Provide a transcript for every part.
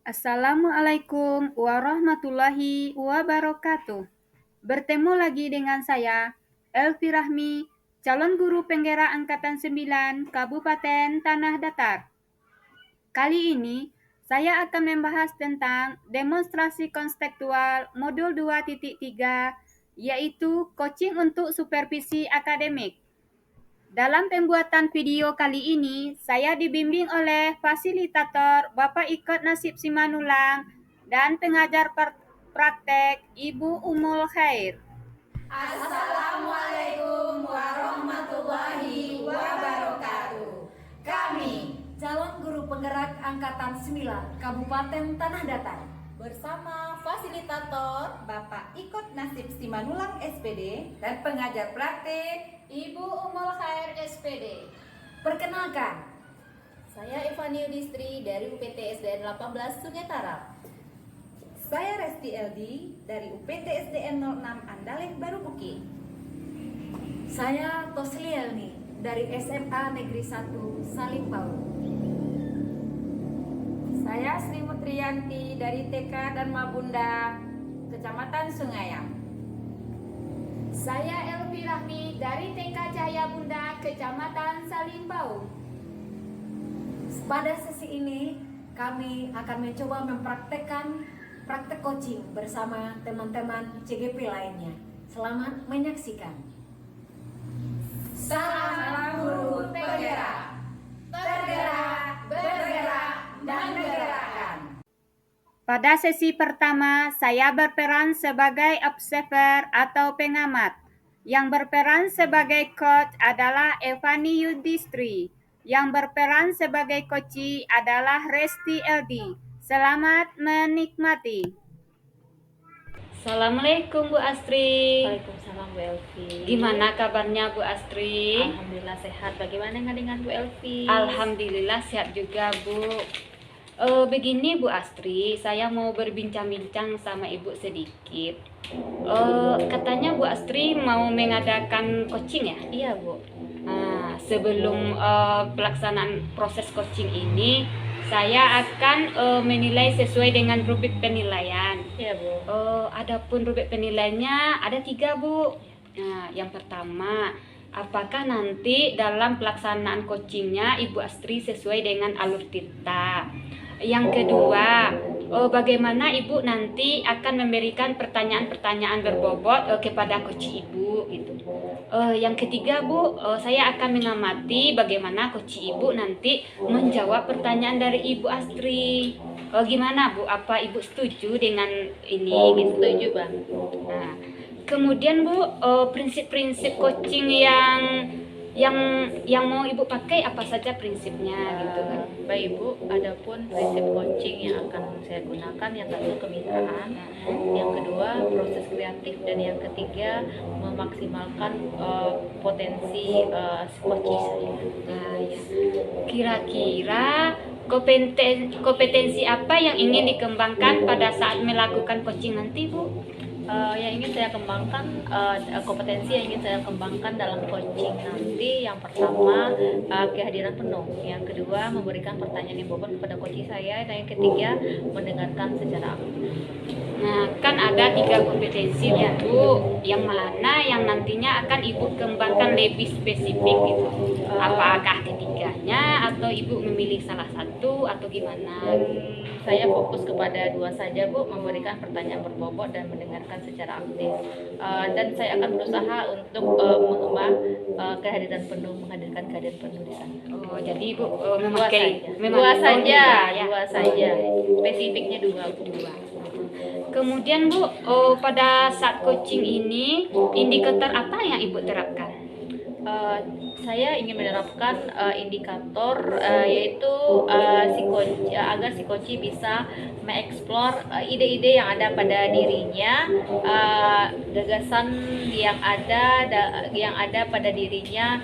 Assalamualaikum warahmatullahi wabarakatuh. Bertemu lagi dengan saya, Elvi Rahmi, calon guru penggerak Angkatan 9 Kabupaten Tanah Datar. Kali ini, saya akan membahas tentang demonstrasi konstekstual modul 2.3, yaitu coaching untuk supervisi akademik. Dalam pembuatan video kali ini, saya dibimbing oleh fasilitator Bapak Ikot Nasib Simanulang dan pengajar praktek Ibu Umul Khair. Assalamualaikum warahmatullahi wabarakatuh. Kami calon guru penggerak Angkatan 9 Kabupaten Tanah Datar bersama fasilitator Bapak Ikot Nasib Simanulang SPD dan pengajar praktik Ibu Umul Khair SPD. Perkenalkan, Saya Evani Yudhistri dari UPT SDN 18 Sungai Tarap. Saya Resti Eldi dari UPT SDN 06 Andaleh Baru Bukit. saya Tosli Elni dari SMA Negeri 1 Salimpau. Saya Sri Mutriyanti dari TK dan Mabunda, Kecamatan Sungaiang. Saya Elvi Rahmi dari TK Jaya Bunda, Kecamatan Salimpau. Pada sesi ini, kami akan mencoba mempraktekkan praktek coaching bersama teman-teman CGP lainnya. Selamat menyaksikan. Salam guru penggerak, tergerak, bergerak, dan menggerakkan. Pada sesi pertama, saya berperan sebagai observer atau pengamat. Yang berperan sebagai coach adalah Evani Yudhistri. Yang berperan sebagai coach adalah Resti Eldi. Selamat menikmati. Assalamualaikum Bu Astri. Waalaikumsalam Bu Elvi. Gimana kabarnya Bu Astri? Alhamdulillah sehat. Bagaimana dengan Bu Elvi? Alhamdulillah sehat juga Bu. Begini Bu Astri, saya mau berbincang-bincang sama Ibu sedikit. Katanya Bu Astri mau mengadakan coaching ya? Iya Bu. Nah, sebelum pelaksanaan proses coaching ini, saya akan menilai sesuai dengan rubrik penilaian. Iya Bu. Adapun rubrik penilaiannya ada 3 Bu. Nah, yang pertama, apakah nanti dalam pelaksanaan coachingnya Ibu Astri sesuai dengan alur tita? Yang kedua, bagaimana Ibu nanti akan memberikan pertanyaan-pertanyaan berbobot kepada coach Ibu gitu. Yang ketiga Bu, saya akan mengamati bagaimana coach Ibu nanti menjawab pertanyaan dari Ibu Astri. Gimana Bu? Apa Ibu setuju dengan ini? Gitu? Setuju Bang. Nah, kemudian Bu, prinsip-prinsip coaching yang mau Ibu pakai apa saja prinsipnya gitu kan? Baik Bu, adapun prinsip coaching yang akan saya gunakan yang satu kemitraan, yang kedua proses kreatif, dan yang ketiga memaksimalkan potensi coach saya. Nah, ya. Kira-kira kompetensi apa yang ingin dikembangkan pada saat melakukan coaching nanti Bu? Yang ingin saya kembangkan, kompetensi yang ingin saya kembangkan dalam coaching nanti, yang pertama kehadiran penuh, yang kedua memberikan pertanyaan yang bobot kepada coach saya, dan yang ketiga mendengarkan secara aktif. Nah, kan ada 3 kompetensi Bu, yang mana yang nantinya akan Ibu kembangkan lebih spesifik gitu. Apakah ketiganya atau Ibu memilih salah satu atau gimana? Saya fokus kepada 2 saja Bu, memberikan pertanyaan berbobot dan mendengarkan secara aktif. Dan saya akan berusaha untuk mengubah menghadirkan kehadiran penuh di sana. Oh, jadi Ibu Dua memakai saja. memang Dua saja, ya. dua saja. Spesifiknya 2 Bu. Kemudian Bu, pada saat coaching ini indikator apa yang Ibu terapkan? Saya ingin menerapkan indikator yaitu agar si coach bisa mengeksplor ide-ide yang ada pada dirinya, gagasan yang ada pada dirinya,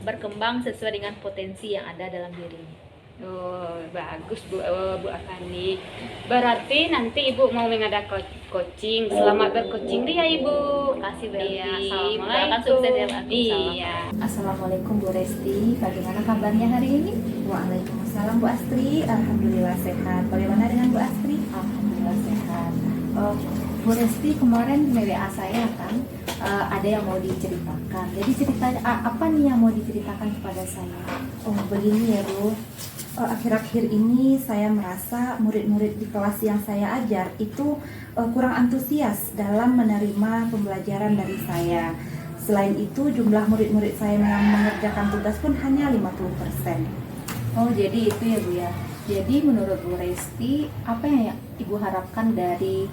berkembang sesuai dengan potensi yang ada dalam dirinya. Oh, bagus Bu Afani. Berarti nanti Ibu mau mengadakan coaching. Selamat bercoaching ya Ibu. Terima kasih Bu Iya, Elvi. assalamualaikum. Doakan sukses ya Pak. Iya. Assalamualaikum Bu Resti, bagaimana kabarnya hari ini? Waalaikumsalam Bu Astri, Alhamdulillah sehat. Bagaimana dengan Bu Astri? Alhamdulillah sehat. Bu Resti, kemarin di WA saya kan ada yang mau diceritakan. Jadi ceritanya apa nih yang mau diceritakan kepada saya? Oh begini ya Bu, akhir-akhir ini saya merasa murid-murid di kelas yang saya ajar itu kurang antusias dalam menerima pembelajaran dari saya. Selain itu jumlah murid-murid saya yang mengerjakan tugas pun hanya 50%. Oh, jadi itu ya Bu ya. Jadi menurut Bu Resti, apa yang Ibu harapkan dari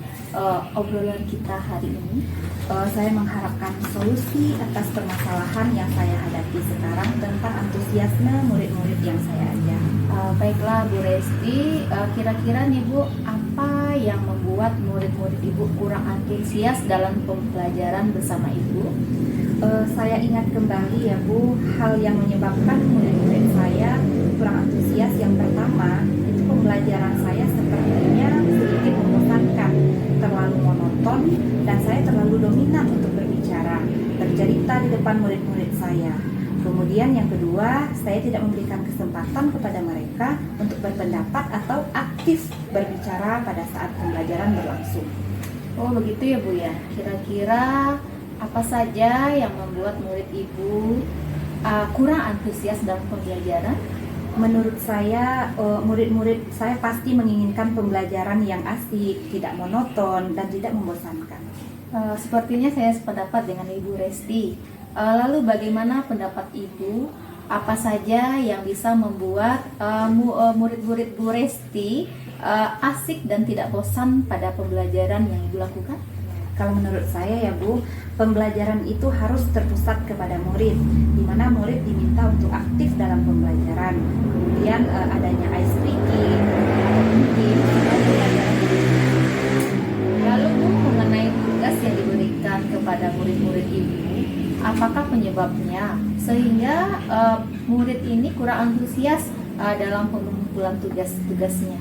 obrolan kita hari ini? Saya mengharapkan solusi atas permasalahan yang saya hadapi sekarang tentang antusiasme murid-murid yang saya ajar. Baiklah Bu Resti, kira-kira nih Bu, apa yang membuat murid-murid Ibu kurang antusias dalam pembelajaran bersama Ibu? Saya ingat kembali ya Bu, hal yang menyebabkan murid-murid saya kurang antusias yang pertama itu pembelajaran saya sepertinya sedikit membosankan, terlalu monoton, dan saya terlalu dominan untuk berbicara, bercerita di depan murid-murid saya. Kemudian yang kedua, saya tidak memberikan kesempatan kepada mereka untuk berpendapat atau aktif berbicara pada saat pembelajaran berlangsung. Oh begitu ya Bu ya. Kira-kira apa saja yang membuat murid Ibu kurang antusias dalam pembelajaran? Menurut saya, murid-murid saya pasti menginginkan pembelajaran yang asik, tidak monoton, dan tidak membosankan. Sepertinya saya sependapat dengan Ibu Resti. Lalu bagaimana pendapat Ibu? Apa saja yang bisa membuat murid-murid Bu Resti asik dan tidak bosan pada pembelajaran yang Ibu lakukan? Kalau menurut saya ya Bu, pembelajaran itu harus terpusat kepada murid, di mana murid diminta untuk aktif dalam pembelajaran. Kemudian adanya ice breaking, Lalu Bu, mengenai tugas yang diberikan kepada murid-murid Ibu, apakah penyebabnya sehingga murid ini kurang antusias dalam pengumpulan tugas-tugasnya?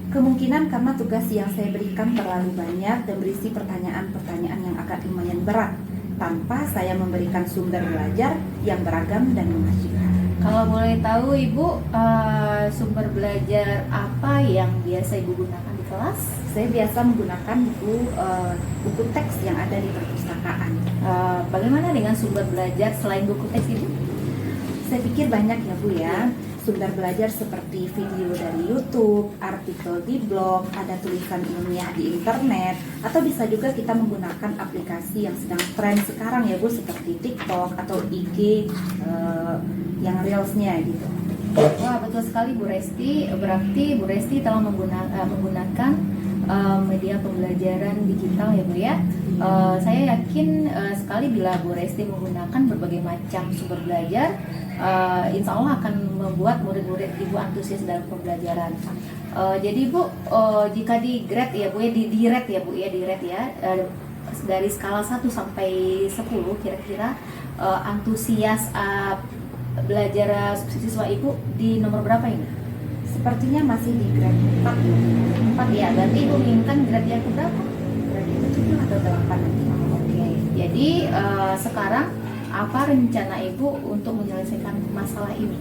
Kemungkinan karena tugas yang saya berikan terlalu banyak dan berisi pertanyaan-pertanyaan yang agak lumayan berat, tanpa saya memberikan sumber belajar yang beragam dan mengasyikkan. Kalau boleh tahu Ibu, sumber belajar apa yang biasa Ibu gunakan di kelas? Saya biasa menggunakan buku teks yang ada di perpustakaan. Bagaimana dengan sumber belajar selain buku teks Ibu? Saya pikir banyak ya Bu ya. Sumber belajar seperti video dari YouTube, artikel di blog, ada tulisan ilmiah di internet, atau bisa juga kita menggunakan aplikasi yang sedang tren sekarang ya Bu, seperti TikTok atau IG yang reelsnya gitu. Wah, betul sekali Bu Resti. Berarti Bu Resti telah menggunakan media pembelajaran digital ya Bu ya. Saya yakin sekali bila Bu Resti menggunakan berbagai macam sumber belajar, insya Allah akan membuat murid-murid Ibu antusias dalam pembelajaran. Jadi Bu, jika di grade ya Bu ya, di rate ya Bu ya, di rate ya, dari skala 1 sampai 10 kira-kira antusias belajar siswa Ibu di nomor berapa ini? Sepertinya masih di grade 4 ya. 4 ya, berarti Ibu menginginkan grade yang keberapa? Grade 7 atau 8 nanti. Oke, jadi sekarang apa rencana Ibu untuk menyelesaikan masalah ini?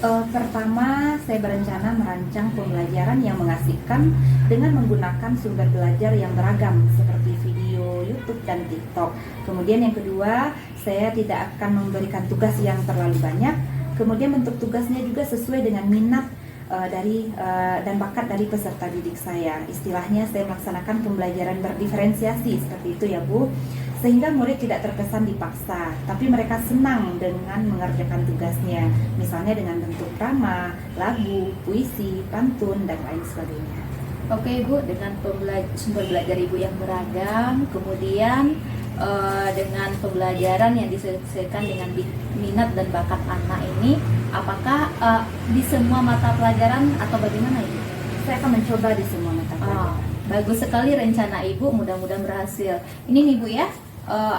Pertama, saya berencana merancang pembelajaran yang mengasihkan dengan menggunakan sumber belajar yang beragam seperti video, YouTube, dan TikTok. Kemudian yang kedua, saya tidak akan memberikan tugas yang terlalu banyak. Kemudian bentuk tugasnya juga sesuai dengan minat dan bakat dari peserta didik saya. Istilahnya saya melaksanakan pembelajaran berdiferensiasi seperti itu ya Bu, sehingga murid tidak terkesan dipaksa, tapi mereka senang dengan mengerjakan tugasnya, misalnya dengan bentuk drama, lagu, puisi, pantun, dan lain sebagainya. Oke Bu, dengan sumber belajar Ibu yang beragam, kemudian dengan pembelajaran yang disesuaikan dengan minat dan bakat anak ini, apakah di semua mata pelajaran atau bagaimana Ibu? Saya akan mencoba di semua mata pelajaran. Bagus sekali rencana Ibu, mudah-mudahan berhasil. Ini nih Bu ya,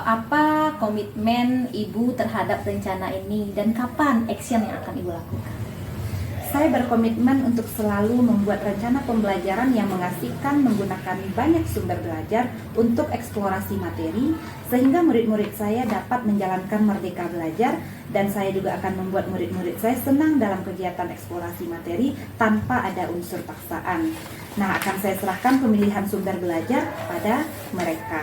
apa komitmen Ibu terhadap rencana ini dan kapan action yang akan Ibu lakukan? Saya berkomitmen untuk selalu membuat rencana pembelajaran yang mengasihkan menggunakan banyak sumber belajar untuk eksplorasi materi, sehingga murid-murid saya dapat menjalankan merdeka belajar, dan saya juga akan membuat murid-murid saya senang dalam kegiatan eksplorasi materi tanpa ada unsur paksaan. Nah, akan saya serahkan pemilihan sumber belajar pada mereka.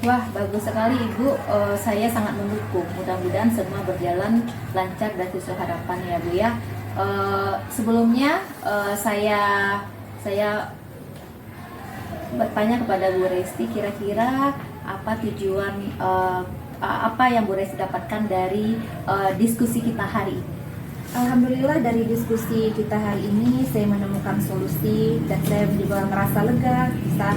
Wah, bagus sekali Ibu. Saya sangat mendukung. Mudah-mudahan semua berjalan lancar dan sesuai harapan ya Bu ya. Sebelumnya saya bertanya kepada Bu Resti, kira-kira apa tujuan apa yang Bu Resti dapatkan dari diskusi kita hari ini? Alhamdulillah, dari diskusi kita hari ini saya menemukan solusi, dan saya juga merasa lega bisa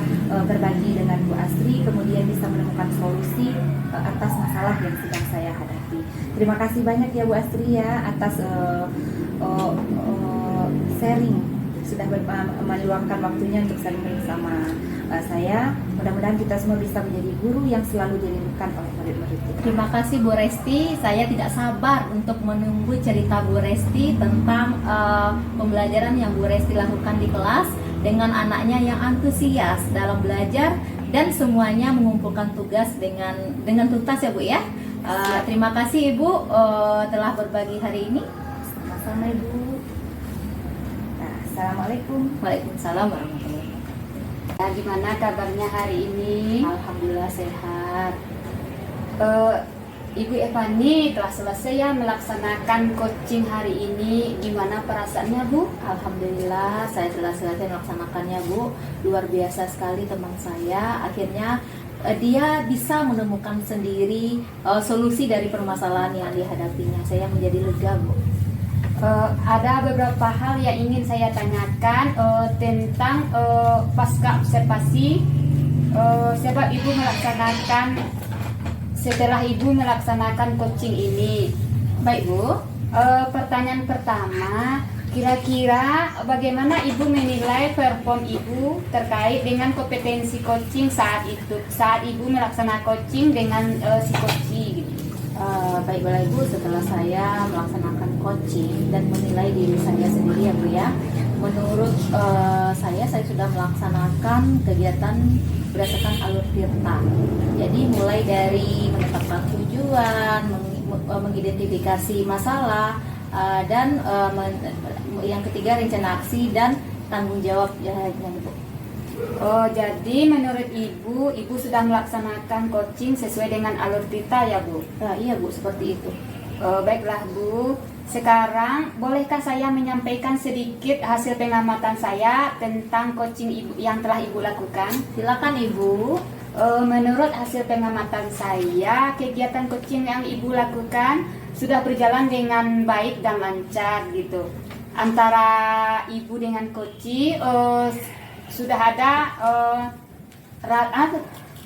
berbagi dengan Bu Astri, kemudian bisa menemukan solusi atas masalah yang sedang saya hadapi. Terima kasih banyak ya Bu Astri ya atas sharing, sudah meluangkan waktunya untuk sharing bersama saya. Mudah-mudahan kita semua bisa menjadi guru yang selalu dirindukan oleh murid-murid kita. Terima kasih Bu Resti. Saya tidak sabar untuk menunggu cerita Bu Resti tentang pembelajaran yang Bu Resti lakukan di kelas dengan anaknya yang antusias dalam belajar dan semuanya mengumpulkan tugas dengan tuntas ya Bu ya. Terima kasih Ibu telah berbagi hari ini. Sama-sama Ibu. Nah, Assalamualaikum. Waalaikumsalam warahmatullahi wabarakatuh. Gimana kabarnya hari ini? Alhamdulillah sehat. Ibu Evani telah selesai ya melaksanakan coaching hari ini. Gimana perasaannya Bu? Alhamdulillah saya telah selesai melaksanakannya Bu. Luar biasa sekali teman saya. Akhirnya dia bisa menemukan sendiri solusi dari permasalahan yang dihadapinya. Saya menjadi lega Bu. Ada beberapa hal yang ingin saya tanyakan tentang pasca observasi. Sebab Ibu melaksanakan setelah Ibu melaksanakan coaching ini. Baik Bu. Pertanyaan pertama, kira-kira bagaimana Ibu menilai perform Ibu terkait dengan kompetensi coaching saat Ibu melaksanakan coaching dengan si coachee gitu? Baiklah Ibu, setelah saya melaksanakan coaching dan menilai diri saya sendiri ya Bu ya, menurut saya sudah melaksanakan kegiatan berdasarkan alur tirta. Jadi mulai dari menetapkan tujuan, mengidentifikasi masalah, dan yang ketiga rencana aksi dan tanggung jawab ya Bu. Oh, jadi menurut Ibu sudah melaksanakan coaching sesuai dengan alur tirta ya Bu? Iya Bu, seperti itu. Baiklah Bu, sekarang bolehkah saya menyampaikan sedikit hasil pengamatan saya tentang coaching Ibu yang telah Ibu lakukan? Silakan Ibu. Menurut hasil pengamatan saya, kegiatan coaching yang Ibu lakukan sudah berjalan dengan baik dan lancar gitu. Antara Ibu dengan coachee sudah ada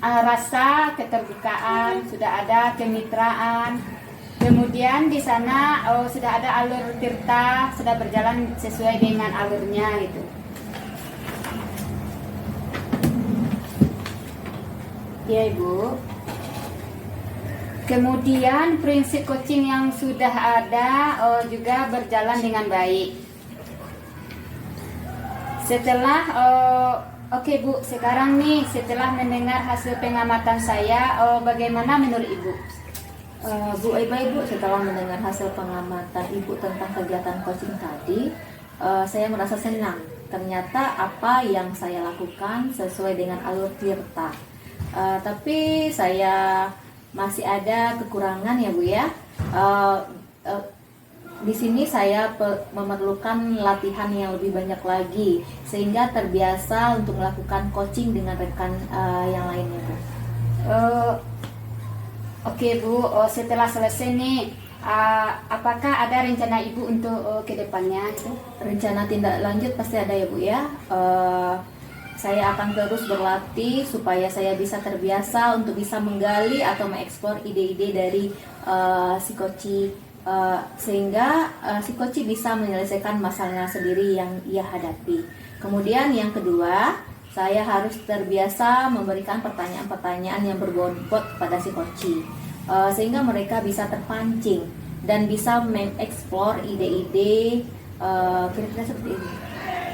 rasa keterbukaan, sudah ada kemitraan. Kemudian di sana sudah ada alur tirta, sudah berjalan sesuai dengan alurnya gitu. Ya Ibu. Kemudian prinsip coaching yang sudah ada juga berjalan dengan baik. Setelah oke Bu, sekarang nih setelah mendengar hasil pengamatan saya, bagaimana menurut Ibu? Bu Ibu, setelah mendengar hasil pengamatan Ibu tentang kegiatan coaching tadi, saya merasa senang. Ternyata apa yang saya lakukan sesuai dengan alur tirta. Tapi saya masih ada kekurangan ya Bu ya. Di sini saya memerlukan latihan yang lebih banyak lagi sehingga terbiasa untuk melakukan coaching dengan rekan yang lainnya Bu. Oke Bu, setelah selesai nih, apakah ada rencana Ibu untuk kedepannya? Rencana tindak lanjut pasti ada ya Bu ya. Saya akan terus berlatih supaya saya bisa terbiasa untuk bisa menggali atau mengeksplor ide-ide dari si coachee. Sehingga si coachee bisa menyelesaikan masalahnya sendiri yang ia hadapi. Kemudian yang kedua, saya harus terbiasa memberikan pertanyaan-pertanyaan yang berbobot kepada si coachee, sehingga mereka bisa terpancing dan bisa mengeksplor ide-ide Kira-kira seperti itu.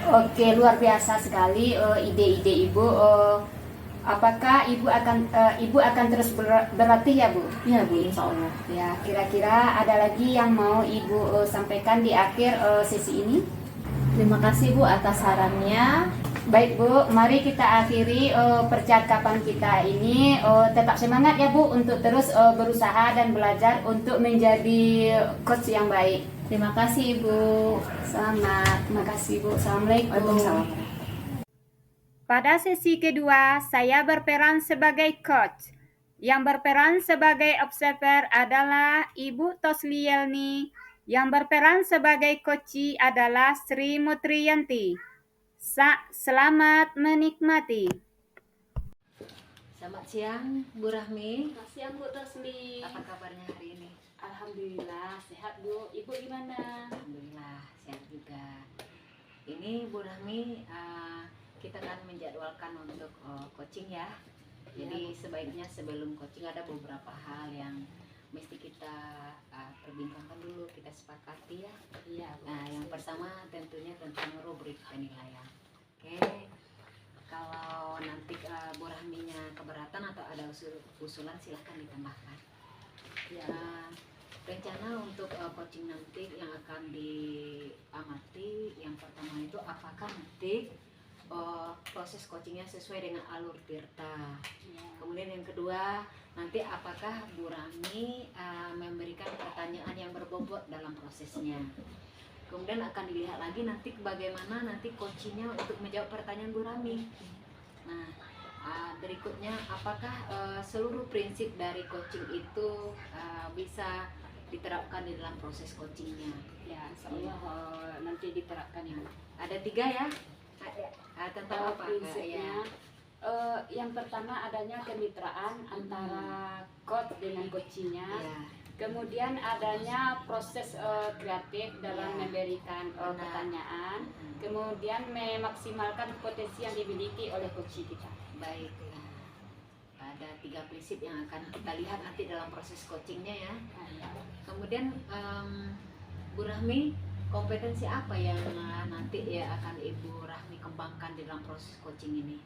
Oke, luar biasa sekali ide-ide Ibu. Apakah Ibu akan terus berlatih ya Bu? Iya Bu, insya Allah. Ya, kira-kira ada lagi yang mau Ibu sampaikan di akhir sesi ini? Terima kasih Bu atas sarannya. Baik Bu, mari kita akhiri percakapan kita ini. Tetap semangat ya Bu untuk terus berusaha dan belajar untuk menjadi coach yang baik. Terima kasih Ibu. Selamat, terima kasih Bu. Assalamualaikum. Waalaikumsalam. Pada sesi kedua, saya berperan sebagai coach. Yang berperan sebagai observer adalah Ibu Toslielni. Yang berperan sebagai coachi adalah Sri Mutriyanti. Selamat menikmati. Selamat siang, Bu Rahmi. Selamat siang Bu Tosli. Apa kabarnya hari ini? Alhamdulillah sehat Bu. Ibu gimana? Alhamdulillah sehat juga. Ini Bu Rahmi, kita akan menjadwalkan untuk coaching ya. Jadi sebaiknya sebelum coaching ada beberapa hal yang mesti kita perbincangkan dulu, kita sepakati ya. Iya Bu. Nah, yang pertama tentunya tentang rubrik penilaian. Oke. Kalau nanti Bu Rahminya keberatan atau ada usulan silahkan ditambahkan. Ya. Rencana untuk coaching nanti yang akan diamati, yang pertama itu apakah nanti proses coachingnya sesuai dengan alur Tirta. Kemudian yang kedua, nanti apakah Bu Rahmi memberikan pertanyaan yang berbobot dalam prosesnya. Kemudian akan dilihat lagi nanti bagaimana nanti coachingnya untuk menjawab pertanyaan Bu Rahmi. Nah, berikutnya apakah seluruh prinsip dari coaching itu bisa diterapkan di dalam proses coachingnya. Ya, insyaallah nanti diterapkan ya. Ada 3 ya. Tentang apa prinsipnya? Yang pertama adanya kemitraan antara coach dengan coachingnya. Ya. Kemudian adanya proses kreatif dalam Ya. memberikan Benar. pertanyaan. Kemudian memaksimalkan potensi yang dimiliki oleh coach kita. Baik. Ada 3 prinsip yang akan kita lihat nanti dalam proses coachingnya ya. Kemudian Bu Rahmi, kompetensi apa yang nanti ya akan Ibu Rahmi kembangkan di dalam proses coaching ini?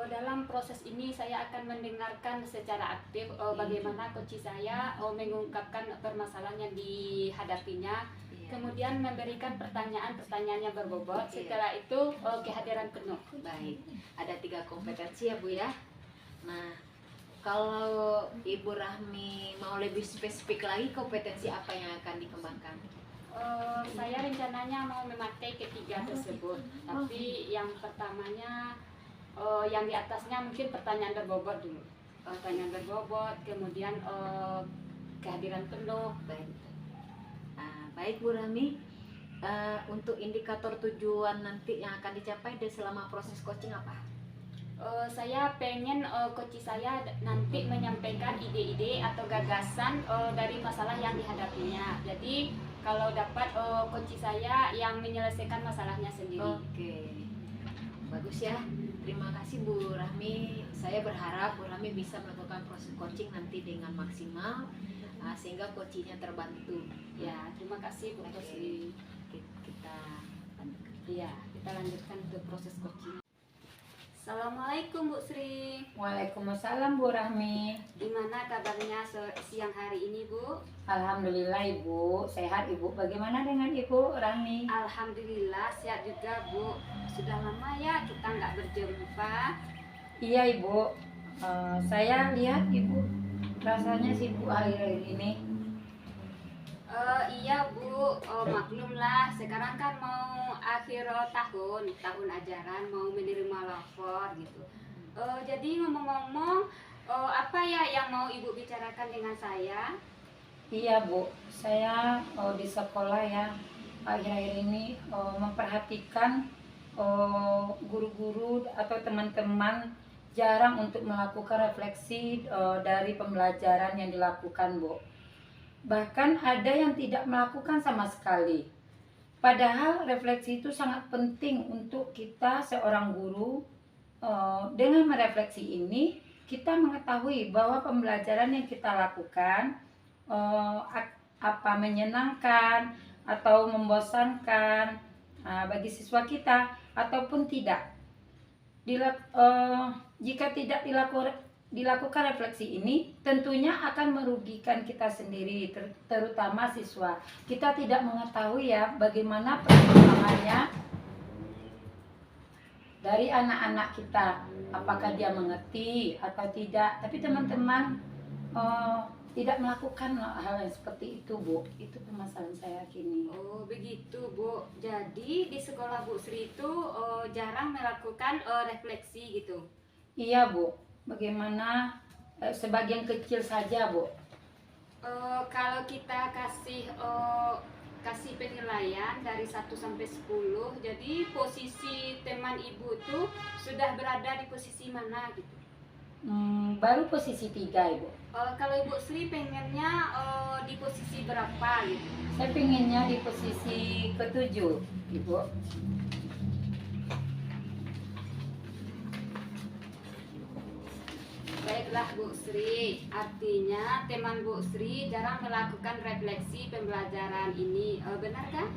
Dalam proses ini saya akan mendengarkan secara aktif bagaimana coach saya mengungkapkan permasalahan yang dihadapinya. Kemudian memberikan pertanyaan-pertanyaan yang berbobot. Setelah itu kehadiran penuh. Baik, ada 3 kompetensi ya Bu ya. Nah, kalau Ibu Rahmi mau lebih spesifik lagi, kompetensi apa yang akan dikembangkan? Saya rencananya mau memakai ketiga tersebut. Tapi yang pertamanya, yang di atasnya mungkin pertanyaan berbobot dulu. Pertanyaan berbobot, kemudian kehadiran penuh. Baik, baik Bu Rahmi. Untuk indikator tujuan nanti yang akan dicapai selama proses coaching apa? Saya pengen coach saya nanti menyampaikan ide-ide atau gagasan dari masalah yang dihadapinya. Jadi kalau dapat coach saya yang menyelesaikan masalahnya sendiri. Oke, bagus ya. Terima kasih Bu Rahmi. Saya berharap Bu Rahmi bisa melakukan proses coaching nanti dengan maksimal sehingga coachingnya terbantu. Ya, terima kasih Bu Oke. Tosli. Kita lanjutkan. Iya, kita lanjutkan ke proses coaching. Assalamualaikum Bu Sri. Waalaikumsalam Bu Rahmi. Gimana kabarnya siang hari ini Bu? Alhamdulillah Ibu, sehat Ibu. Bagaimana dengan Ibu Rahmi? Alhamdulillah sehat juga Bu. Sudah lama ya kita nggak berjumpa. Iya Ibu, saya lihat Ibu rasanya sibuk akhir-akhir ini. Iya Bu, maklumlah sekarang kan mau akhir tahun ajaran, mau menerima lapor gitu. Jadi ngomong-ngomong, apa ya yang mau Ibu bicarakan dengan saya? Iya Bu, saya di sekolah ya akhir-akhir ini memperhatikan guru-guru atau teman-teman jarang untuk melakukan refleksi dari pembelajaran yang dilakukan Bu. Bahkan ada yang tidak melakukan sama sekali. Padahal refleksi itu sangat penting untuk kita seorang guru. Dengan merefleksi ini, kita mengetahui bahwa pembelajaran yang kita lakukan apa menyenangkan, atau membosankan bagi siswa kita ataupun tidak. Jika tidak dilakukan refleksi ini, tentunya akan merugikan kita sendiri, terutama siswa. Kita tidak mengetahui ya bagaimana perkembangannya dari anak-anak kita, apakah dia mengerti atau tidak. Tapi teman-teman tidak melakukan hal yang seperti itu, Bu. Itu permasalahan saya kini. Oh begitu Bu, jadi di sekolah Bu Sri itu jarang melakukan refleksi gitu? Iya, Bu. Bagaimana sebagian kecil saja, Bu. Kalau kita kasih penilaian dari 1 sampai 10, jadi posisi teman Ibu tuh sudah berada di posisi mana gitu? Baru posisi 3, Ibu. Kalau Ibu Sri pengennya di posisi berapa gitu? Saya pengennya di posisi ke-7, Ibu. Baiklah Bu Sri, artinya teman Bu Sri jarang melakukan refleksi pembelajaran ini, benarkah?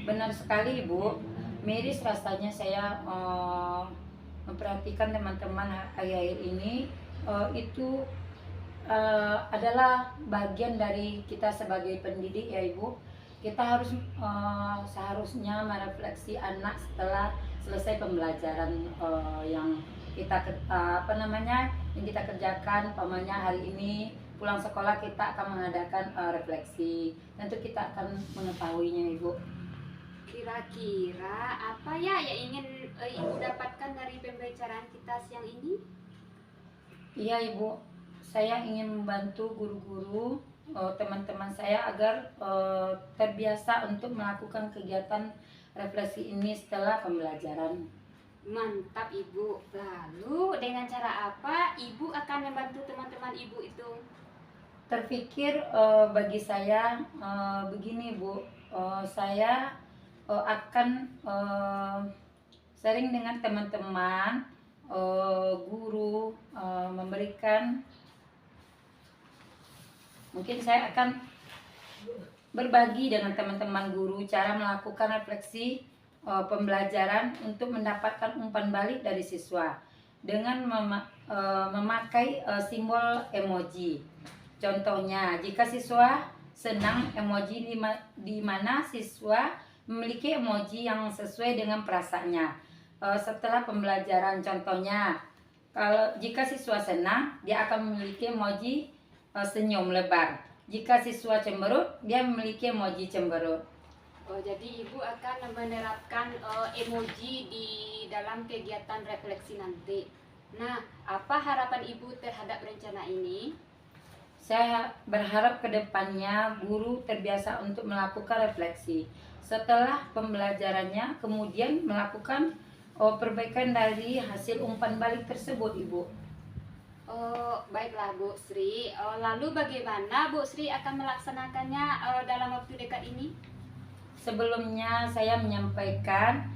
Benar sekali, Ibu. Miris rasanya saya memperhatikan teman-teman akhir-akhir ini. Itu adalah bagian dari kita sebagai pendidik ya, Ibu. Kita harus seharusnya merefleksi anak setelah selesai pembelajaran yang kita yang kita kerjakan. Pamannya hari ini pulang sekolah kita akan mengadakan refleksi. Tentu kita akan mengetahuinya, Ibu. Kira-kira apa ya yang ingin Ibu dapatkan dari pembicaraan kita siang ini? Iya, Ibu, saya ingin membantu guru-guru, teman-teman saya agar terbiasa untuk melakukan kegiatan refleksi ini setelah pembelajaran. Mantap Ibu. Lalu dengan cara apa Ibu akan membantu teman-teman Ibu itu? Terpikir bagi saya begini, Bu, saya akan sering dengan teman-teman guru mungkin saya akan berbagi dengan teman-teman guru cara melakukan refleksi pembelajaran untuk mendapatkan umpan balik dari siswa dengan memakai simbol emoji. Contohnya, jika siswa senang, emoji di mana siswa memiliki emoji yang sesuai dengan perasaannya setelah pembelajaran. Contohnya, jika siswa senang, dia akan memiliki emoji senyum lebar. Jika siswa cemberut, dia memiliki emoji cemberut. Jadi Ibu akan menerapkan emoji di dalam kegiatan refleksi nanti. Nah, apa harapan Ibu terhadap rencana ini? Saya berharap kedepannya guru terbiasa untuk melakukan refleksi setelah pembelajarannya, kemudian melakukan perbaikan dari hasil umpan balik tersebut, Ibu. Baiklah Bu Sri. Lalu bagaimana Bu Sri akan melaksanakannya dalam waktu dekat ini? Sebelumnya saya menyampaikan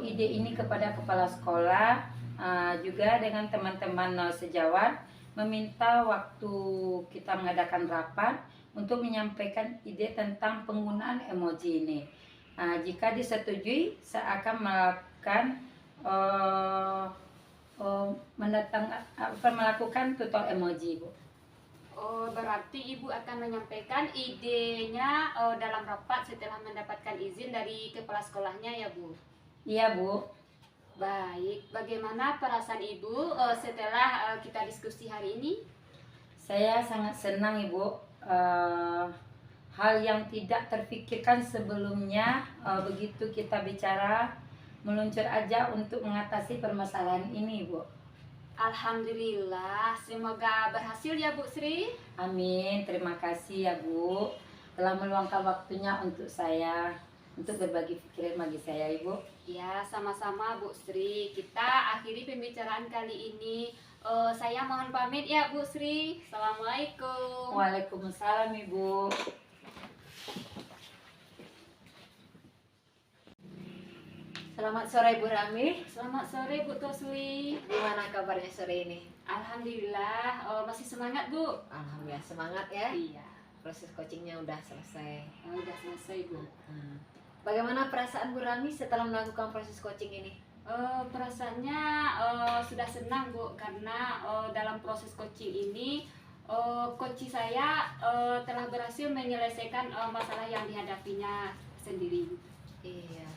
ide ini kepada kepala sekolah, juga dengan teman-teman sejawat, meminta waktu kita mengadakan rapat untuk menyampaikan ide tentang penggunaan emoji ini. Jika disetujui, saya akan melakukan tutor emoji, Bu. Berarti Ibu akan menyampaikan idenya dalam rapat setelah mendapatkan izin dari kepala sekolahnya ya Bu? Iya, Bu. Baik, bagaimana perasaan Ibu setelah kita diskusi hari ini? Saya sangat senang, Ibu. Hal yang tidak terpikirkan sebelumnya, begitu kita bicara, meluncur aja untuk mengatasi permasalahan ini, Bu. Alhamdulillah, semoga berhasil ya Bu Sri. Amin, terima kasih ya Bu telah meluangkan waktunya untuk saya, untuk berbagi pikiran bagi saya, Ibu. Ya, sama-sama Bu Sri. Kita akhiri pembicaraan kali ini. Saya mohon pamit ya Bu Sri. Assalamualaikum. Waalaikumsalam, Ibu. Selamat sore Bu Rami. Selamat sore Bu Tosli. Gimana kabarnya sore ini? Alhamdulillah, masih semangat Bu. Alhamdulillah semangat ya. Iya. proses coachingnya udah selesai. Udah selesai Bu. Bagaimana perasaan Bu Rami setelah melakukan proses coaching ini? Perasaannya sudah senang Bu, karena dalam proses coaching ini coach saya telah berhasil menyelesaikan masalah yang dihadapinya sendiri. Iya.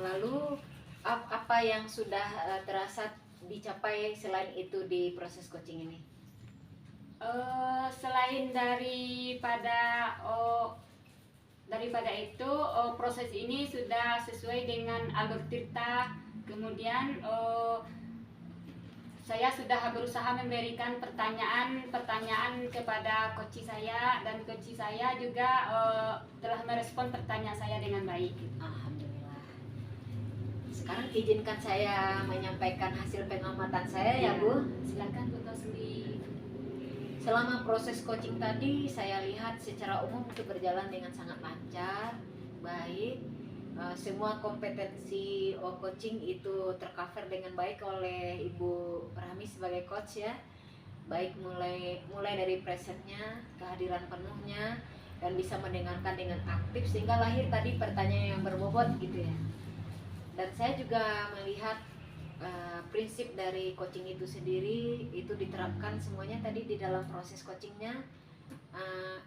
Lalu apa yang sudah terasa dicapai selain itu di proses coaching ini? Selain daripada itu, proses ini sudah sesuai dengan alur tirta. Kemudian saya sudah berusaha memberikan pertanyaan kepada coach saya, dan coach saya juga telah merespon pertanyaan saya dengan baik. Alhamdulillah. Sekarang izinkan saya menyampaikan hasil pengamatan saya ya Bu. Silakan Bu Tosli. Selama proses coaching tadi, saya lihat secara umum itu berjalan dengan sangat lancar, baik. Semua kompetensi coaching itu tercover dengan baik oleh Ibu Rami sebagai coach ya. Baik mulai dari presentnya, kehadiran penuhnya, dan bisa mendengarkan dengan aktif sehingga lahir tadi pertanyaan yang berbobot gitu ya. Dan saya juga melihat prinsip dari coaching itu sendiri itu diterapkan semuanya tadi di dalam proses coachingnya.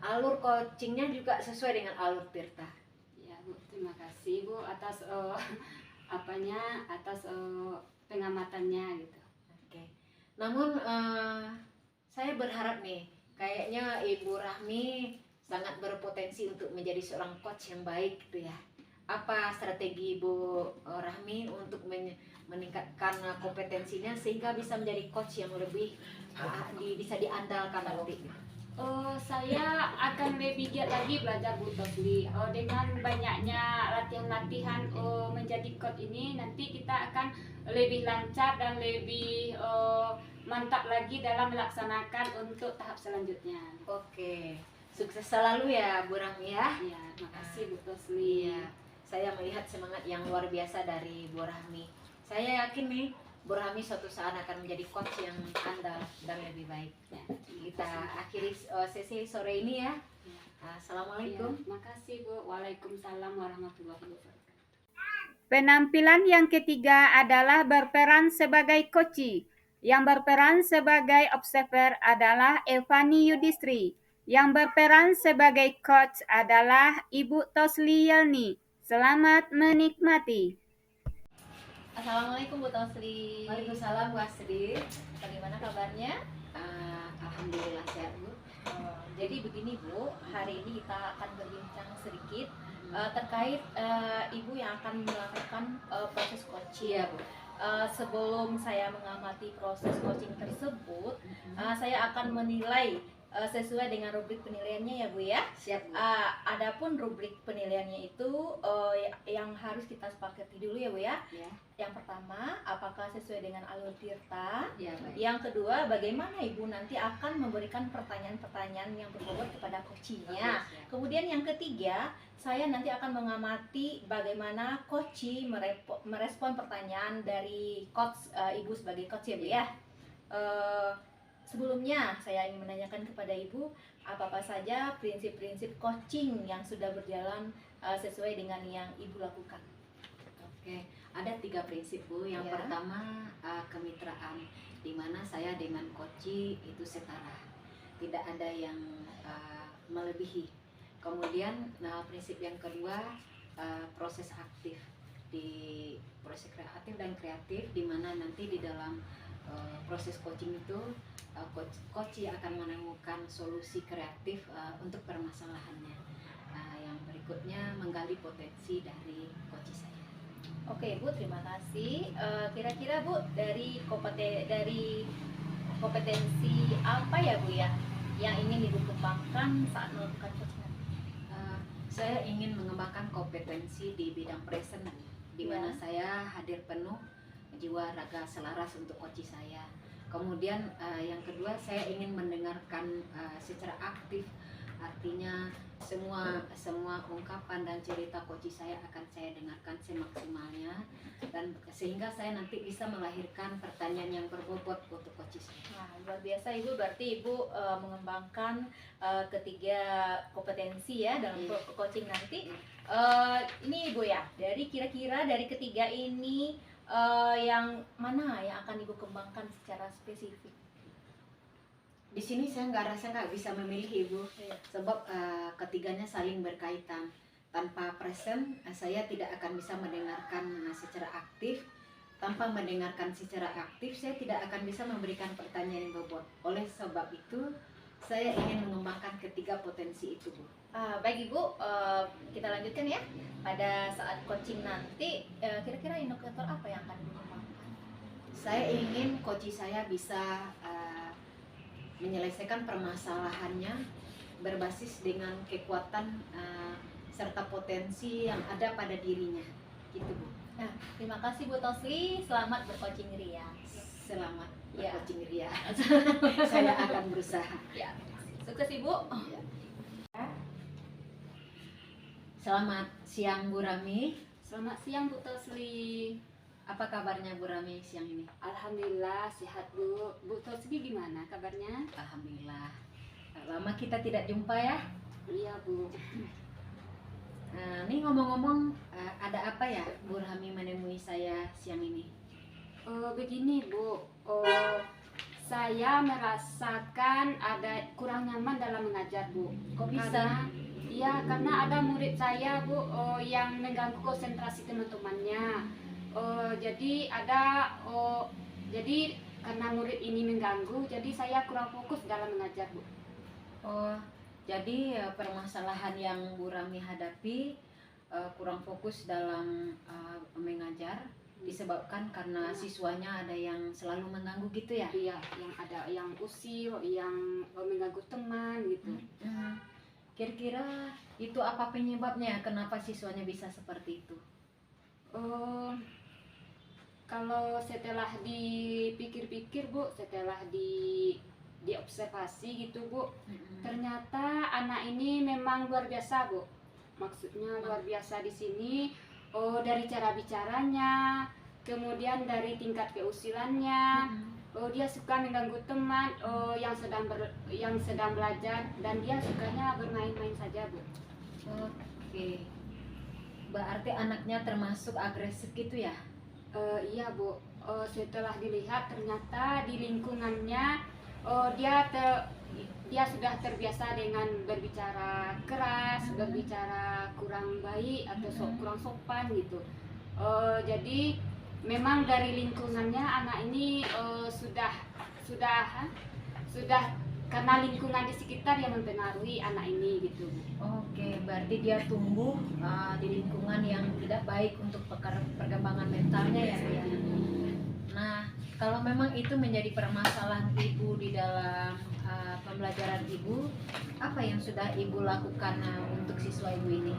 Alur coachingnya juga sesuai dengan alur tirta. Ya Bu, terima kasih Bu atas atas pengamatannya gitu. Oke. Namun saya berharap nih, kayaknya Ibu Rahmi sangat berpotensi untuk menjadi seorang coach yang baik gitu ya. Apa strategi Ibu Rahmi untuk meningkatkan kompetensinya sehingga bisa menjadi coach yang lebih bisa diandalkan nanti? Saya akan lebih giat lagi belajar Bu Tosli. Dengan banyaknya latihan-latihan menjadi coach ini, nanti kita akan lebih lancar dan lebih mantap lagi dalam melaksanakan untuk tahap selanjutnya. Oke, sukses selalu ya Bu Rahmi ya. Iya, makasih Bu Tosli. Iya, saya melihat semangat yang luar biasa dari Bu Rahmi. Saya yakin nih Bu Rahmi suatu saat akan menjadi coach yang andal dan lebih baik. Ya, Kita akhiri sesi sore ini ya. Assalamualaikum. Ya, makasih Bu. Waalaikumsalam warahmatullahi wabarakatuh. Penampilan yang ketiga adalah berperan sebagai coach. Yang berperan sebagai observer adalah Evani Yudistri. Yang berperan sebagai coach adalah Ibu Tosli Yelni. Selamat menikmati. Assalamualaikum Bu Tosli. Waalaikumsalam Bu Astri. Bagaimana kabarnya? Alhamdulillah sehat Bu. Jadi begini Bu, hari ini kita akan berbincang sedikit terkait Ibu yang akan melakukan proses coaching. Iya Bu. Sebelum saya mengamati proses coaching tersebut, saya akan menilai sesuai dengan rubrik penilaiannya ya Bu ya. Siap Bu. Adapun rubrik penilaiannya itu yang harus kita sepakati dulu ya Bu ya. Ya. Yang pertama, apakah sesuai dengan alur tirta? Ya, baik. Yang kedua, bagaimana Ibu nanti akan memberikan pertanyaan-pertanyaan yang berbobot kepada coachingnya. Oke, siap. Kemudian yang ketiga, saya nanti akan mengamati bagaimana coach merespon pertanyaan dari coach Ibu sebagai coach ya Bu ya. Sebelumnya saya ingin menanyakan kepada Ibu, apa saja prinsip-prinsip coaching yang sudah berjalan sesuai dengan yang Ibu lakukan? Oke, ada 3 prinsip Bu. Yang Ya. pertama kemitraan, di mana saya dengan coach itu setara, tidak ada yang melebihi. Kemudian prinsip yang kedua proses aktif, di proses kreatif dan kreatif, di mana nanti di dalam proses coaching itu coach akan menemukan solusi kreatif untuk permasalahannya. Yang berikutnya menggali potensi dari coach saya. Oke Bu, terima kasih. Kira-kira Bu, dari kompetensi apa ya Bu ya yang ingin Ibu kembangkan saat melakukan coaching? Saya ingin mengembangkan kompetensi di bidang present, di mana saya hadir penuh jiwa raga selaras untuk coach saya. Kemudian yang kedua, saya ingin mendengarkan secara aktif, artinya semua ungkapan dan cerita coach saya akan saya dengarkan semaksimalnya, dan sehingga saya nanti bisa melahirkan pertanyaan yang berbobot untuk coach saya. Nah, luar biasa Ibu, berarti Ibu mengembangkan ketiga kompetensi ya dalam coaching nanti. Ini Ibu ya, dari kira-kira dari ketiga ini yang mana yang akan Ibu kembangkan secara spesifik? Di sini saya nggak bisa memilih Ibu, sebab ketiganya saling berkaitan. Tanpa present, saya tidak akan bisa mendengarkan secara aktif. Tanpa mendengarkan secara aktif, saya tidak akan bisa memberikan pertanyaan yang bobot. Oleh sebab itu, saya ingin mengembangkan ketiga potensi itu, Bu. Baik Ibu, kita lanjutkan ya. Pada saat coaching nanti, kira-kira indikator apa yang akan Ibu kembangkan? Saya ingin coach saya bisa menyelesaikan permasalahannya berbasis dengan kekuatan serta potensi yang ada pada dirinya, gitu Bu. Nah, terima kasih Bu Tosli, selamat bercoaching ria. Selamat Ya. bercoaching ria. Saya akan berusaha. Ya, sukses Ibu. Ya. Selamat siang Bu Rami. Selamat siang Bu Tosli. Apa kabarnya Bu Rami siang ini? Alhamdulillah sehat Bu. Bu Tosli gimana kabarnya? Alhamdulillah. Lama kita tidak jumpa ya. Iya Bu. Ini ngomong-ngomong, ada apa ya Bu Rami menemui saya siang ini? Begini Bu, saya merasakan ada kurang nyaman dalam mengajar Bu. Kok bisa? Karena ada murid saya Bu yang mengganggu konsentrasi teman-temannya. Jadi karena murid ini mengganggu, jadi saya kurang fokus dalam mengajar Bu. Oh, jadi permasalahan yang Bu Rami hadapi kurang fokus dalam mengajar disebabkan karena siswanya ada yang selalu mengganggu gitu ya? Iya, yang ada yang usil, yang mengganggu teman gitu. Kira-kira itu apa penyebabnya? Kenapa siswanya bisa seperti itu? Kalau setelah dipikir-pikir Bu, setelah diobservasi gitu Bu, ternyata anak ini memang luar biasa Bu. Maksudnya luar biasa di sini. Dari cara bicaranya, kemudian dari tingkat keusilannya. Dia suka mengganggu teman yang sedang belajar, dan dia sukanya bermain-main saja Bu. Oke. Berarti anaknya termasuk agresif gitu ya? Iya Bu. Setelah dilihat ternyata di lingkungannya dia sudah terbiasa dengan berbicara keras, berbicara kurang baik atau kurang sopan gitu. Jadi memang dari lingkungannya anak ini sudah karena lingkungan di sekitar yang mempengaruhi anak ini gitu. Oke, berarti dia tumbuh di lingkungan yang tidak baik untuk perkembangan mentalnya ya, Bu ya. Nah, kalau memang itu menjadi permasalahan Ibu di dalam pembelajaran Ibu, apa yang sudah Ibu lakukan untuk siswa Ibu ini?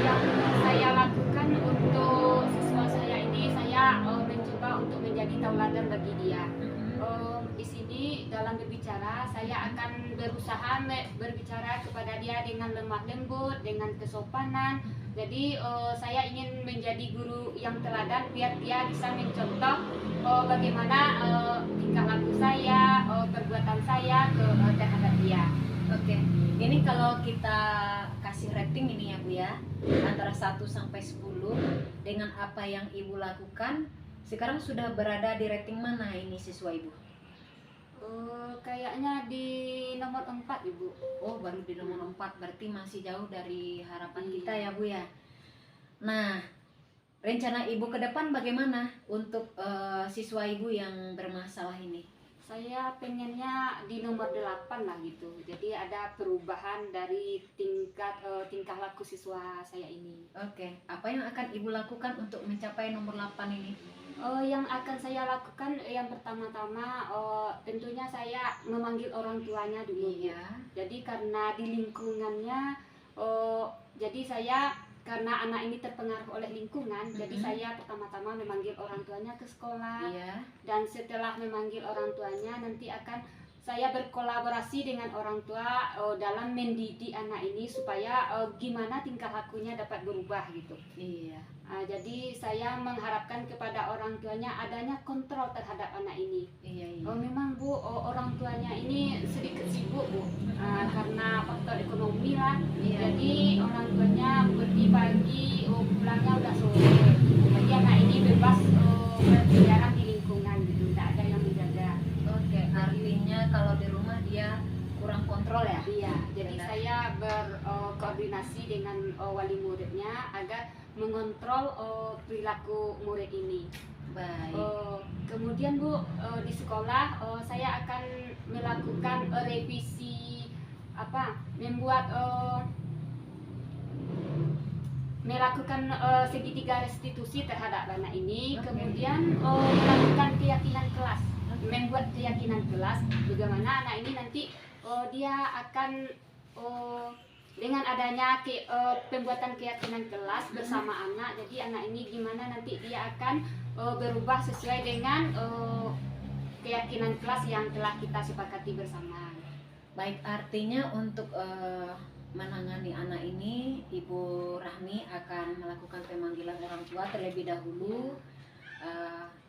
Yang saya lakukan untuk siswa saya ini, saya mencoba untuk menjadi tauladan bagi dia. Di sini dalam berbicara saya akan berusaha berbicara kepada dia dengan lemah lembut, dengan kesopanan. Jadi saya ingin menjadi guru yang teladan biar dia bisa mencontoh bagaimana tingkah laku saya, perbuatan saya terhadap dia. Oke, ini kalau kita kasih rating ini ya Bu ya, antara 1 sampai 10 dengan apa yang Ibu lakukan, sekarang sudah berada di rating mana ini siswa Ibu? Kayaknya di nomor 4 Ibu. Oh, baru di nomor 4, berarti masih jauh dari harapan kita ya Bu ya. Nah, rencana Ibu ke depan bagaimana untuk siswa Ibu yang bermasalah ini? Saya pengennya di nomor 8 lah gitu. Jadi ada perubahan dari tingkah laku siswa saya ini. Oke, apa yang akan Ibu lakukan untuk mencapai nomor 8 ini? Yang akan saya lakukan yang pertama-tama tentunya saya memanggil orang tuanya dulu. Iya. Jadi karena di lingkungannya jadi saya karena anak ini terpengaruh oleh lingkungan, jadi saya pertama-tama memanggil orang tuanya ke sekolah. Iya. Dan setelah memanggil orang tuanya nanti akan saya berkolaborasi dengan orang tua dalam mendidik anak ini supaya gimana tingkah lakunya dapat berubah gitu. Iya. Jadi saya mengharapkan kepada orang tuanya adanya kontrol terhadap anak ini. Iya. Memang Bu, orang tuanya ini sedikit sibuk Bu, karena faktor ekonomi lah. Iya. Jadi orang tuanya pergi pagi, pulangnya udah sore. Jadi anak ini bebas berkeliaran di lingkungan gitu, tidak ada yang menjaga. Oke, artinya kalau di rumah dia kurang kontrol ya? Iya, jadi Benar. saya berkoordinasi dengan wali muridnya agar mengontrol perilaku murid ini. Baik. Kemudian Bu, di sekolah saya akan melakukan revisi melakukan segitiga restitusi terhadap anak ini. Oke. Kemudian melakukan keyakinan kelas, membuat keyakinan kelas bagaimana anak ini nanti dia akan dengan adanya pembuatan keyakinan kelas bersama anak, jadi anak ini gimana nanti dia akan berubah sesuai dengan keyakinan kelas yang telah kita sepakati bersama. Baik, artinya untuk menangani anak ini, Ibu Rahmi akan melakukan pemanggilan orang tua terlebih dahulu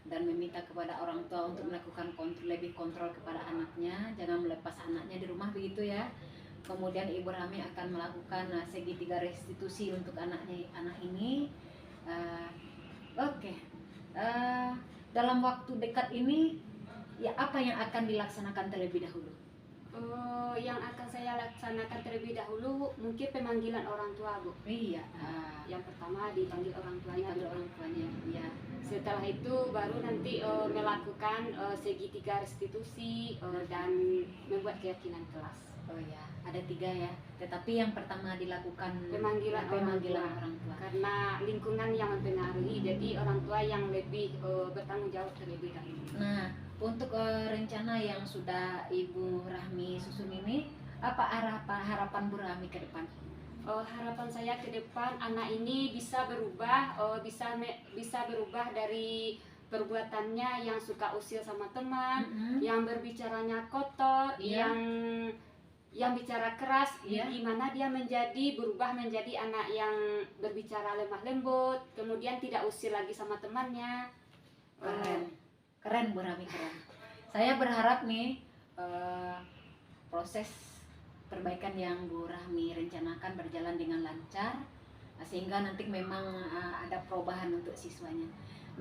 dan meminta kepada orang tua untuk melakukan lebih kontrol kepada anaknya, jangan melepas anaknya di rumah begitu ya. Kemudian Ibu Rahmi akan melakukan segitiga restitusi untuk anak ini. Oke. Dalam waktu dekat ini, ya apa yang akan dilaksanakan terlebih dahulu? Yang akan saya laksanakan terlebih dahulu mungkin pemanggilan orang tua Bu. Iya. Yang pertama dipanggil orang tuanya. Dipanggil orang tuanya. Ya. Setelah itu baru nanti melakukan segitiga restitusi dan membuat keyakinan kelas. Oh ya, ada 3 ya. Tetapi yang pertama dilakukan Pemanggilan orang tua. orang tua. Karena lingkungan yang mempengaruhi, jadi orang tua yang lebih bertanggung jawab terlebih dahulu. Nah, untuk rencana yang sudah Ibu Rahmi susun ini, apa harapan Bu Rahmi ke depan? Harapan saya ke depan anak ini bisa berubah, bisa berubah dari perbuatannya yang suka usil sama teman, yang berbicaranya kotor, Iya. yang bicara keras, Iya. gimana dia berubah menjadi anak yang berbicara lemah lembut, kemudian tidak usil lagi sama temannya. Keren Bu Rahmi, keren. Saya berharap nih proses perbaikan yang Bu Rahmi rencanakan berjalan dengan lancar, sehingga nanti memang ada perubahan untuk siswanya.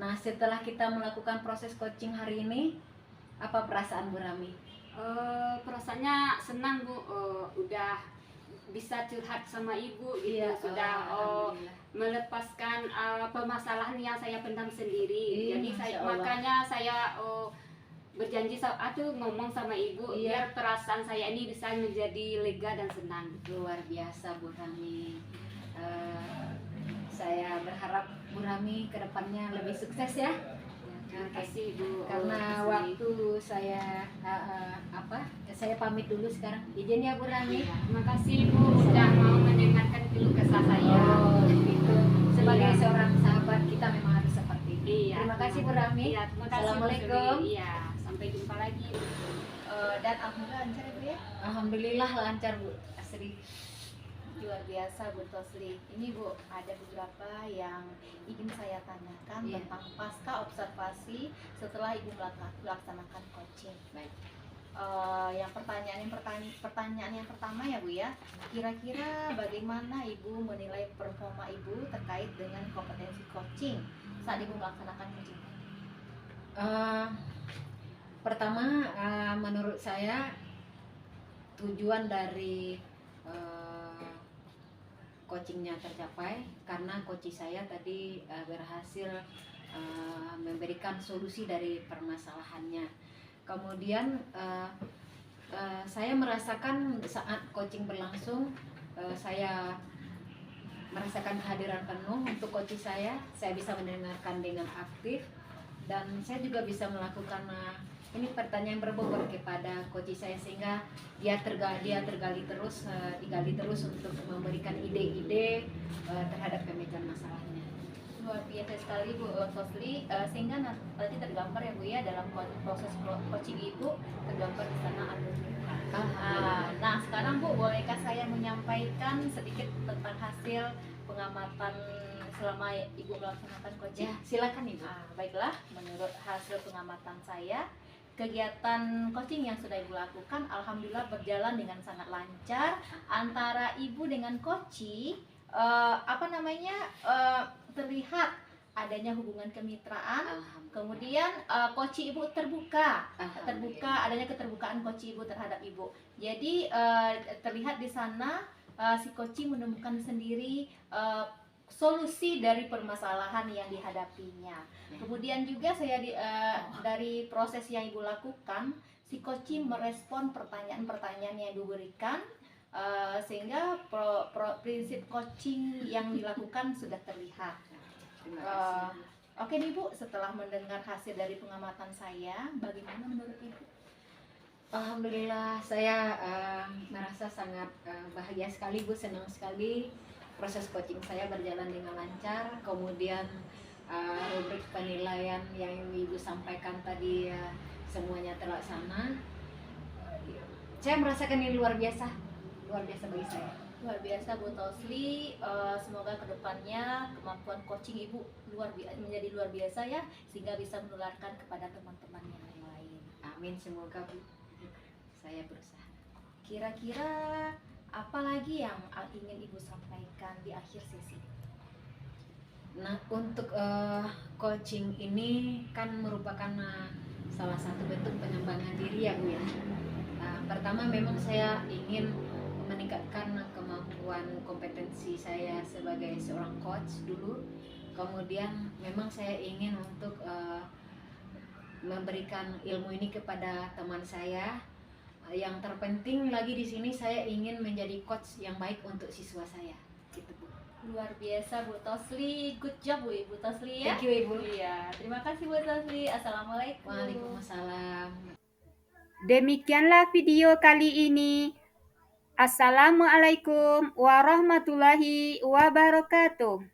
Nah, setelah kita melakukan proses coaching hari ini, apa perasaan Bu Rahmi? Perasaannya senang Bu, udah bisa curhat sama ibu gitu, sudah alhamdulillah. melepaskan permasalahan yang saya pendam sendiri. Iya, Jadi Masya Allah. makanya saya berjanji ngomong sama ibu biar perasaan saya ini bisa menjadi lega dan senang. Luar biasa Bu Rahmi. Saya berharap Bu Rahmi kedepannya lebih sukses ya. Terima kasih Bu. Karena waktu saya saya pamit dulu sekarang. Izin ya Bu Rahmi. Terima kasih Bu sudah mau mendengarkan keluh kesah saya. Gitu. Sebagai Iya. seorang sahabat kita memang harus seperti itu. Iya. Terima kasih Bu Rahmi. Iya, terima kasih Bu Assalamualaikum. Suri. Iya, sampai jumpa lagi. Dan alhamdulillah lancar ya Bu ya. Alhamdulillah lancar Bu Asri. Luar biasa Bu Tosli. Ini Bu, ada beberapa yang ingin saya tanyakan Iya. tentang pasca observasi setelah Ibu melaksanakan coaching. Baik. Yang pertanyaan yang pertama ya Bu ya, kira-kira bagaimana Ibu menilai performa Ibu terkait dengan kompetensi coaching saat Ibu melaksanakan coaching? Pertama, menurut saya tujuan dari coachingnya tercapai karena coach saya tadi berhasil memberikan solusi dari permasalahannya. Kemudian saya merasakan saat coaching berlangsung, saya merasakan kehadiran penuh untuk coach saya bisa mendengarkan dengan aktif, dan saya juga bisa melakukan ini pertanyaan berbobot kepada coach saya sehingga dia digali terus untuk memberikan ide-ide terhadap pemecahan masalahnya. Luar biasa sekali Bu Sosli, sehingga nanti tergambar ya Bu ya dalam proses coaching Ibu tergambar di sana alur cerita. Nah sekarang Bu, bolehkah saya menyampaikan sedikit tentang hasil pengamatan selama Ibu melaksanakan coaching? Ya, silakan Ibu. Baiklah, menurut hasil pengamatan saya, kegiatan coaching yang sudah Ibu lakukan alhamdulillah berjalan dengan sangat lancar antara Ibu dengan coaching. Terlihat adanya hubungan kemitraan, kemudian coach Ibu terbuka adanya keterbukaan coach Ibu terhadap Ibu. Jadi terlihat di sana si coaching menemukan sendiri solusi dari permasalahan yang dihadapinya. Kemudian juga saya dari proses yang Ibu lakukan, si coaching merespon pertanyaan-pertanyaan yang diberikan. Sehingga prinsip coaching yang dilakukan sudah terlihat. Oke nih Bu, setelah mendengar hasil dari pengamatan saya, bagaimana menurut Ibu? Alhamdulillah saya merasa sangat bahagia sekali Bu, senang sekali proses coaching saya berjalan dengan lancar. Kemudian rubrik penilaian yang Ibu sampaikan tadi semuanya terlaksana. Saya merasakan ini luar biasa bagi saya. Luar biasa Bu Tosli, semoga kedepannya kemampuan coaching Ibu menjadi luar biasa ya, sehingga bisa menularkan kepada teman-teman yang lain. Amin, semoga Bu. Saya berusaha. Kira-kira apa lagi yang ingin Ibu sampaikan di akhir sesi? Nah, untuk coaching ini kan merupakan salah satu bentuk pengembangan diri ya Bu ya. Pertama memang saya ingin meningkatkan kemampuan kompetensi saya sebagai seorang coach dulu. Kemudian memang saya ingin untuk memberikan ilmu ini kepada teman saya. Yang terpenting lagi di sini saya ingin menjadi coach yang baik untuk siswa saya. Gitu Bu. Luar biasa Bu Tosli, good job Bu Ibu Tosli ya. Thank you Ibu. Iya, terima kasih Bu Tosli. Assalamualaikum. Waalaikumsalam. Demikianlah video kali ini. Assalamualaikum warahmatullahi wabarakatuh.